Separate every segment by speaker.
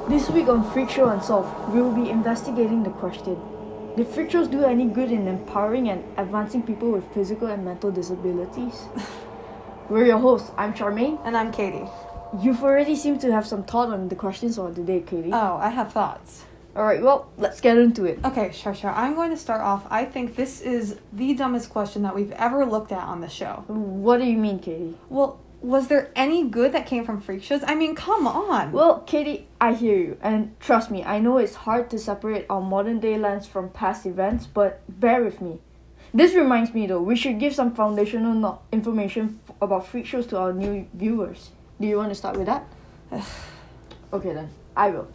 Speaker 1: This week on Freakshow Unsolved, we will be investigating the question: did freak shows do any good in empowering and advancing people with physical and mental disabilities? We're your hosts. I'm Charmaine.
Speaker 2: And I'm Katie.
Speaker 1: You've already seemed to have some thought on the questions of the day, Katie.
Speaker 2: Oh, I have thoughts.
Speaker 1: Alright, well, let's get into it.
Speaker 2: Okay, sure. I'm going to start off. I think this is the dumbest question that we've ever looked at on the show.
Speaker 1: What do you mean, Katie?
Speaker 2: Well, was there any good that came from freak shows? I mean, come on.
Speaker 1: Well, Katie, I hear you. And trust me, I know it's hard to separate our modern day lens from past events, but bear with me. This reminds me though, we should give some foundational information about freak shows to our new viewers. Do you want to start with that? Okay then, I will.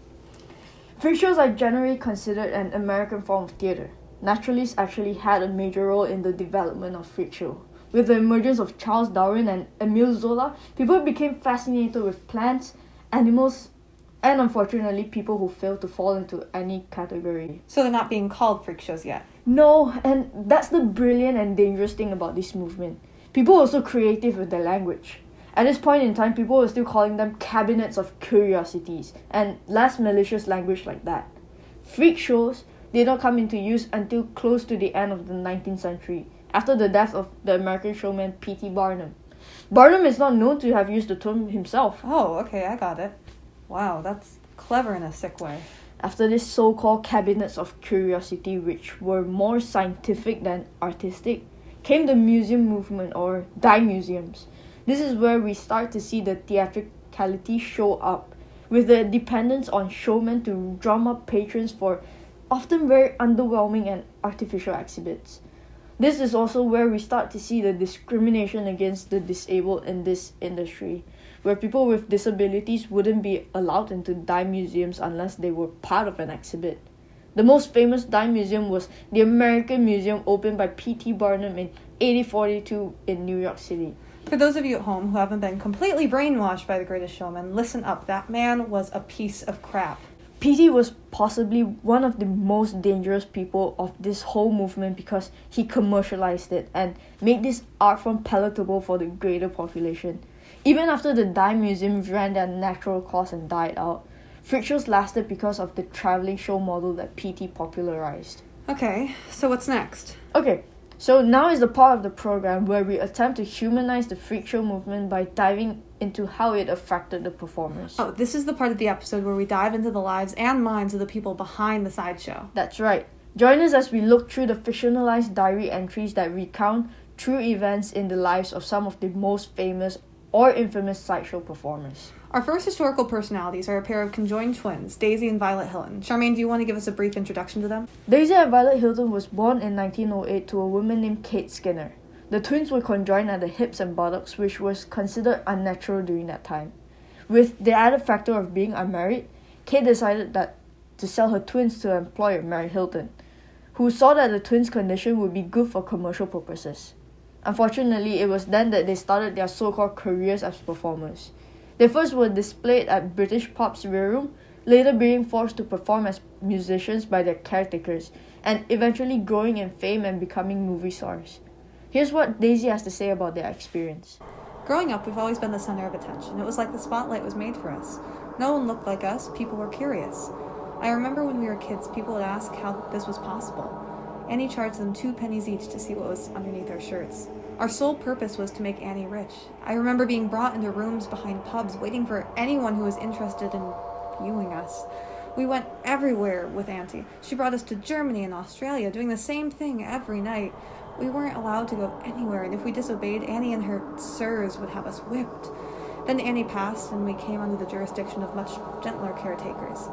Speaker 1: Freak shows are generally considered an American form of theatre. Naturalists actually had a major role in the development of freak show. With the emergence of Charles Darwin and Emile Zola, people became fascinated with plants, animals, and unfortunately people who failed to fall into any category.
Speaker 2: So they're not being called freak shows yet?
Speaker 1: No, and that's the brilliant and dangerous thing about this movement. People were so creative with their language. At this point in time, people were still calling them cabinets of curiosities and less malicious language like that. Freak shows did not come into use until close to the end of the 19th century, after the death of the American showman P.T. Barnum. Barnum is not known to have used the term himself.
Speaker 2: Oh, okay, I got it. Wow, that's clever in a sick way.
Speaker 1: After this so-called cabinets of curiosity, which were more scientific than artistic, came the museum movement, or dime museums. This is where we start to see the theatricality show up, with the dependence on showmen to drum up patrons for often very underwhelming and artificial exhibits. This is also where we start to see the discrimination against the disabled in this industry, where people with disabilities wouldn't be allowed into dime museums unless they were part of an exhibit. The most famous dime museum was the American Museum, opened by P.T. Barnum in 1842 in New York City.
Speaker 2: For those of you at home who haven't been completely brainwashed by The Greatest Showman, listen up. That man was a piece of crap.
Speaker 1: P.T. was possibly one of the most dangerous people of this whole movement because he commercialized it and made this art form palatable for the greater population. Even after the dime museums ran their natural course and died out, freak shows lasted because of the traveling show model that P.T. popularized.
Speaker 2: Okay, so what's next?
Speaker 1: Okay, so now is the part of the program where we attempt to humanize the freak show movement by diving into how it affected the performers.
Speaker 2: Oh, this is the part of the episode where we dive into the lives and minds of the people behind the sideshow.
Speaker 1: That's right. Join us as we look through the fictionalized diary entries that recount true events in the lives of some of the most famous or infamous sideshow performers.
Speaker 2: Our first historical personalities are a pair of conjoined twins, Daisy and Violet Hilton. Charmaine, do you want to give us a brief introduction to them?
Speaker 1: Daisy and Violet Hilton was born in 1908 to a woman named Kate Skinner. The twins were conjoined at the hips and buttocks, which was considered unnatural during that time. With the added factor of being unmarried, Kate decided that to sell her twins to her employer, Mary Hilton, who saw that the twins' condition would be good for commercial purposes. Unfortunately, it was then that they started their so-called careers as performers. They first were displayed at British pubs' rear room, later being forced to perform as musicians by their caretakers, and eventually growing in fame and becoming movie stars. Here's what Daisy has to say about their experience.
Speaker 2: Growing up, we've always been the center of attention. It was like the spotlight was made for us. No one looked like us, people were curious. I remember when we were kids, people would ask how this was possible. Annie charged them 2 pennies each to see what was underneath our shirts. Our sole purpose was to make Annie rich. I remember being brought into rooms behind pubs, waiting for anyone who was interested in viewing us. We went everywhere with Auntie. She brought us to Germany and Australia, doing the same thing every night. We weren't allowed to go anywhere, and if we disobeyed, Annie and her sirs would have us whipped. Then Annie passed, and we came under the jurisdiction of much gentler caretakers.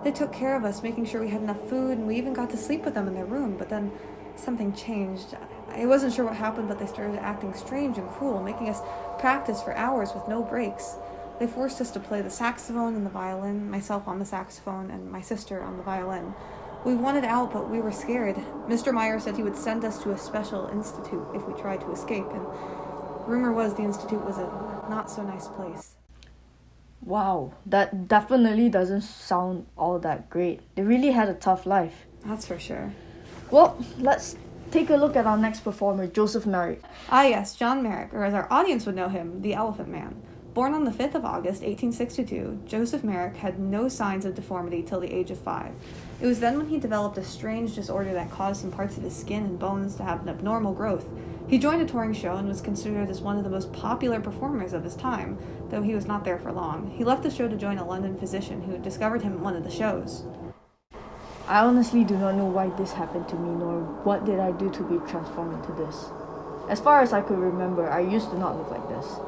Speaker 2: They took care of us, making sure we had enough food, and we even got to sleep with them in their room, but then something changed. I wasn't sure what happened, but they started acting strange and cruel, making us practice for hours with no breaks. They forced us to play the saxophone and the violin, myself on the saxophone and my sister on the violin. We wanted out, but we were scared. Mr. Meyer said he would send us to a special institute if we tried to escape, and rumor was the institute was a not-so-nice place.
Speaker 1: Wow, that definitely doesn't sound all that great. They really had a tough life.
Speaker 2: That's for sure.
Speaker 1: Well, let's take a look at our next performer, Joseph Merrick.
Speaker 2: Ah yes, John Merrick, or as our audience would know him, the Elephant Man. Born on the 5th of August, 1862, Joseph Merrick had no signs of deformity till the age of 5. It was then when he developed a strange disorder that caused some parts of his skin and bones to have an abnormal growth. He joined a touring show and was considered as one of the most popular performers of his time, though he was not there for long. He left the show to join a London physician who discovered him at one of the shows.
Speaker 1: I honestly do not know why this happened to me, nor what did I do to be transformed into this. As far as I could remember, I used to not look like this.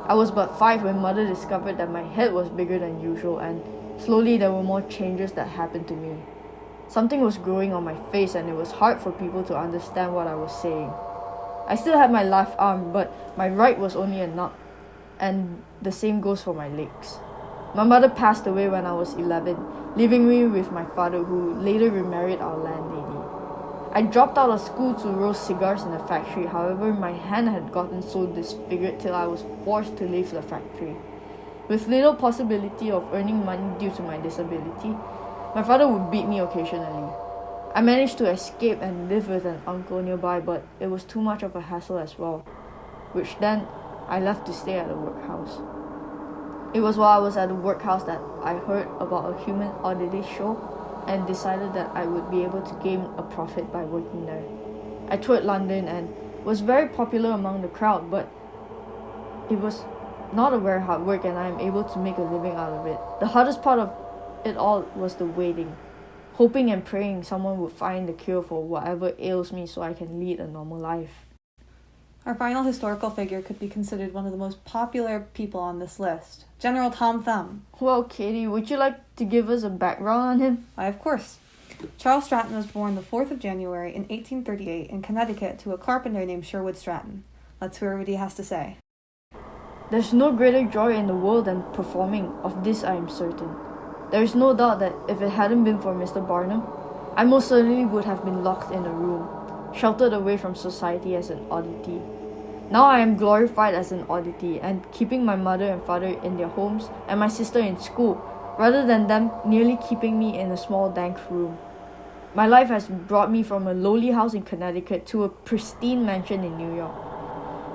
Speaker 1: I was but 5 when mother discovered that my head was bigger than usual, and slowly there were more changes that happened to me. Something was growing on my face and it was hard for people to understand what I was saying. I still had my left arm, but my right was only a nub, and the same goes for my legs. My mother passed away when I was 11, leaving me with my father, who later remarried our landlady. I dropped out of school to roast cigars in the factory. However, my hand had gotten so disfigured till I was forced to leave the factory. With little possibility of earning money due to my disability, my father would beat me occasionally. I managed to escape and live with an uncle nearby, but it was too much of a hassle as well, which then I left to stay at the workhouse. It was while I was at the workhouse that I heard about a human oddity show and decided that I would be able to gain a profit by working there. I toured London and was very popular among the crowd, but it was not a very hard work and I am able to make a living out of it. The hardest part of it all was the waiting, hoping and praying someone would find the cure for whatever ails me so I can lead a normal life.
Speaker 2: Our final historical figure could be considered one of the most popular people on this list, General Tom Thumb.
Speaker 1: Well, Katie, would you like to give us a background on him?
Speaker 2: Why, of course. Charles Stratton was born the 4th of January in 1838 in Connecticut to a carpenter named Sherwood Stratton. Let's hear what he has to say.
Speaker 1: There's no greater joy in the world than performing, of this I am certain. There is no doubt that if it hadn't been for Mr. Barnum, I most certainly would have been locked in a room, sheltered away from society as an oddity. Now I am glorified as an oddity and keeping my mother and father in their homes and my sister in school, rather than them nearly keeping me in a small dank room. My life has brought me from a lowly house in Connecticut to a pristine mansion in New York.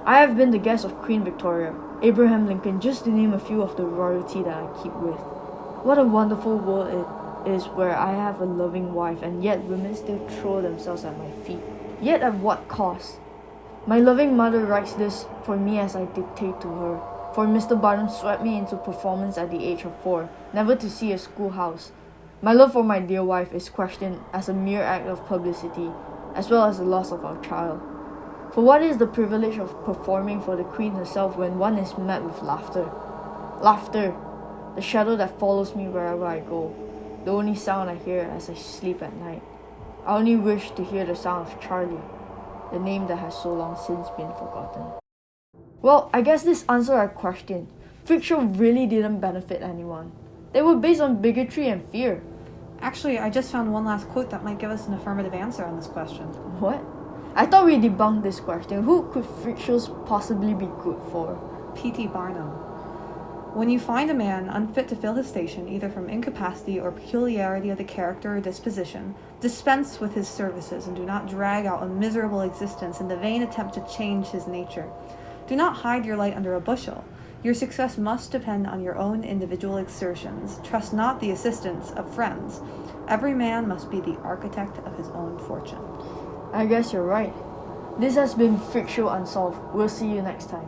Speaker 1: I have been the guest of Queen Victoria, Abraham Lincoln, just to name a few of the royalty that I keep with. What a wonderful world it is where I have a loving wife and yet women still throw themselves at my feet. Yet at what cost? My loving mother writes this for me as I dictate to her, for Mr. Barnum swept me into performance at the age of 4, never to see a schoolhouse. My love for my dear wife is questioned as a mere act of publicity, as well as the loss of our child. For what is the privilege of performing for the Queen herself when one is met with laughter? Laughter, the shadow that follows me wherever I go, the only sound I hear as I sleep at night. I only wish to hear the sound of Charlie, the name that has so long since been forgotten. Well, I guess this answers our question. Freakshow really didn't benefit anyone. They were based on bigotry and fear.
Speaker 2: Actually, I just found one last quote that might give us an affirmative answer on this question.
Speaker 1: What? I thought we debunked this question. Who could Freakshows possibly be good for?
Speaker 2: P.T. Barnum. When you find a man unfit to fill his station, either from incapacity or peculiarity of the character or disposition, dispense with his services and do not drag out a miserable existence in the vain attempt to change his nature. Do not hide your light under a bushel. Your success must depend on your own individual exertions. Trust not the assistance of friends. Every man must be the architect of his own fortune.
Speaker 1: I guess you're right. This has been Freakshow Unsolved. We'll see you next time.